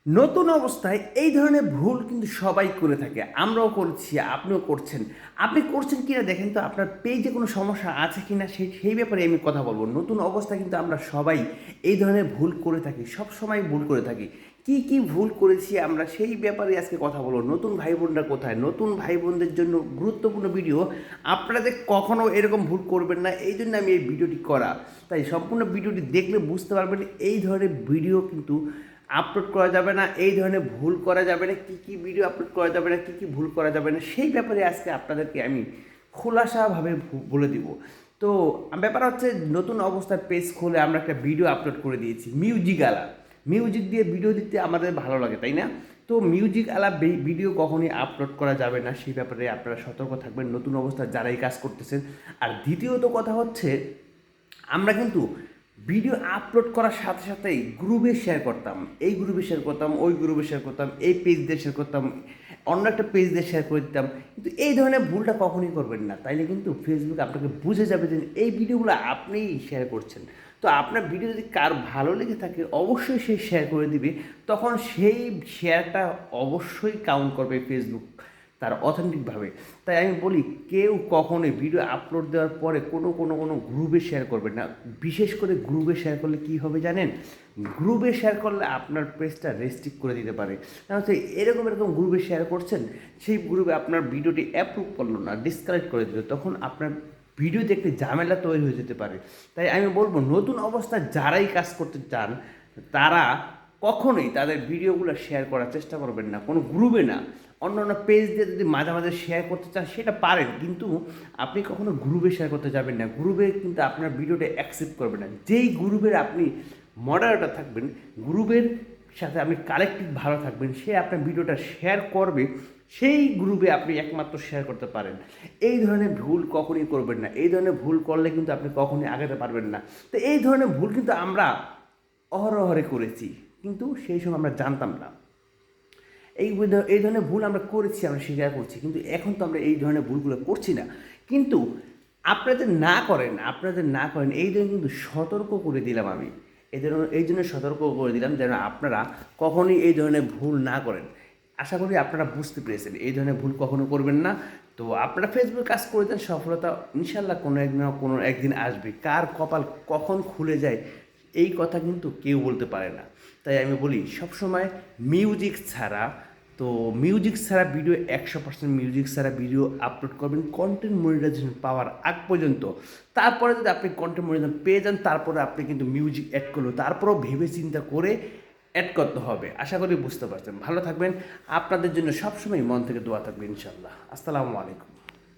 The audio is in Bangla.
নতুন অবস্থায় এই ধরনের ভুল কিন্তু সবাই করে থাকে। আমরাও করছি, আপনিও করছেন। আপনি করছেন কিনা দেখেন তো আপনার পেজে কোনো সমস্যা আছে কিনা সেই ব্যাপারে আমি কথা বলব। নতুন অবস্থায় কিন্তু আমরা সবাই এই ধরনের ভুল করে থাকি, সবসময় ভুল করে থাকি। কি ভুল করেছি আমরা সেই ব্যাপারে আজকে কথা বলবো। নতুন ভাই বোনরা কোথায়? নতুন ভাই বোনদের জন্য গুরুত্বপূর্ণ ভিডিও। আপনাদের কখনো এরকম ভুল করবেন না, এই জন্য আমি এই ভিডিওটি করা। তাই সম্পূর্ণ ভিডিওটি দেখলে বুঝতে পারবেন এই ধরনের ভিডিও কিন্তু আপলোড করা যাবে না, এই ধরনের ভুল করা যাবে না, কী ভিডিও আপলোড করা যাবে না, কী ভুল করা যাবে না, সেই ব্যাপারে আজকে আপনাদেরকে আমি খোলাসাভাবে বলে দিব। তো ব্যাপার হচ্ছে, নতুন অবস্থায় পেজ খুলে আমরা একটা ভিডিও আপলোড করে দিয়েছি মিউজিক আলা। মিউজিক দিয়ে ভিডিও দিতে আমাদের ভালো লাগে, তাই না? তো মিউজিক আলা ভিডিও কখনই আপলোড করা যাবে না, সেই ব্যাপারে আপনারা সতর্ক থাকবেন নতুন অবস্থায় যারা এই কাজ করতেছেন। আর দ্বিতীয়ত কথা হচ্ছে, আমরা কিন্তু ভিডিও আপলোড করার সাথে সাথেই গ্রুপে শেয়ার করতাম, এই গ্রুপে শেয়ার করতাম, ওই গ্রুপে শেয়ার করতাম, এই পেজ দিয়ে শেয়ার করতাম, অন্য একটা পেজ দিয়ে শেয়ার করে দিতাম। কিন্তু এই ধরনের ভুলটা কখনোই করবেন না, তাইলে কিন্তু ফেসবুক আপনাকে বুঝে যাবে যে এই ভিডিওগুলো আপনিই শেয়ার করছেন। তো আপনার ভিডিও যদি কার ভালো লেগে থাকে অবশ্যই সে শেয়ার করে দিবে, তখন সেই শেয়ারটা অবশ্যই কাউন্ট করবে ফেসবুক তার অথেন্টিকভাবে। তাই আমি বলি, কেউ কখনোই ভিডিও আপলোড দেওয়ার পরে কোনো গ্রুপে শেয়ার করবে না। বিশেষ করে গ্রুপে শেয়ার করলে কী হবে জানেন? গ্রুপে শেয়ার করলে আপনার পেজটা রেস্ট্রিক্ট করে দিতে পারে। কারণ হচ্ছে এরকম গ্রুপে শেয়ার করছেন, সেই গ্রুপে আপনার ভিডিওটি অ্যাপ্রুভ করলো না, ডিসকানেক্ট করে দিল, তখন আপনার ভিডিওতে একটি ঝামেলা তৈরি হয়ে যেতে পারে। তাই আমি বলবো, নতুন অবস্থায় যারাই কাজ করতে চান তারা কখনোই তাদের ভিডিওগুলো শেয়ার করার চেষ্টা করবেন না, কোনো গ্রুপে না। অন্য অন্য পেজ দিয়ে যদি মাঝে মাঝে শেয়ার করতে চান সেটা পারেন, কিন্তু আপনি কখনো গ্রুপে শেয়ার করতে যাবেন না। গ্রুপে কিন্তু আপনার ভিডিওটা অ্যাকসেপ্ট করবে না। যেই গ্রুপের আপনি মডারেটর থাকবেন, গ্রুপের সাথে আপনি কালেক্টিভ ভালো থাকবেন, সে আপনার ভিডিওটা শেয়ার করবে, সেই গ্রুপে আপনি একমাত্র শেয়ার করতে পারেন। এই ধরনের ভুল কখনই করবেন না। এই ধরনের ভুল করলে কিন্তু আপনি কখনই আগাতে পারবেন না। তো এই ধরনের ভুল কিন্তু আমরা অহরহরে করেছি, কিন্তু সেই সময় আমরা জানতাম না। এই ধরনের ভুল আমরা করেছি, আমরা স্বীকার করছি, কিন্তু এখন তো আমরা এই ধরনের ভুলগুলো করছি না। কিন্তু আপনাদের না করেন এই জন্য কিন্তু সতর্ক করে দিলাম আমি। এই জন্য সতর্ক করে দিলাম যেন আপনারা কখনোই এই ধরনের ভুল না করেন। আশা করি আপনারা বুঝতে পেরেছেন, এই ধরনের ভুল কখনো করবেন না। তো আপনারা ফেসবুক কাজ করে দেন, সফলতা ইনশাল্লাহ কোনো একদিন আসবে। কার কপাল কখন খুলে যায় এই কথা কিন্তু কেউ বলতে পারে না। তাই আমি বলি, সবসময় মিউজিক ছাড়া ভিডিও 100% মিউজিক ছাড়া ভিডিও আপলোড করবেন কন্টেন্ট মনিটাইজেশন পাওয়ার আগ পর্যন্ত। তারপরে যদি আপনি কন্টেন্ট মনিটাইজেশন পেয়ে যান, তারপরে আপনি কিন্তু মিউজিক অ্যাড করলো, তারপরেও ভেবে চিন্তা করে অ্যাড করতে হবে। আশা করি বুঝতে পারছেন। ভালো থাকবেন, আপনাদের জন্য সবসময় মন থেকে দোয়া থাকবে ইনশাল্লাহ। আসসালামু আলাইকুম।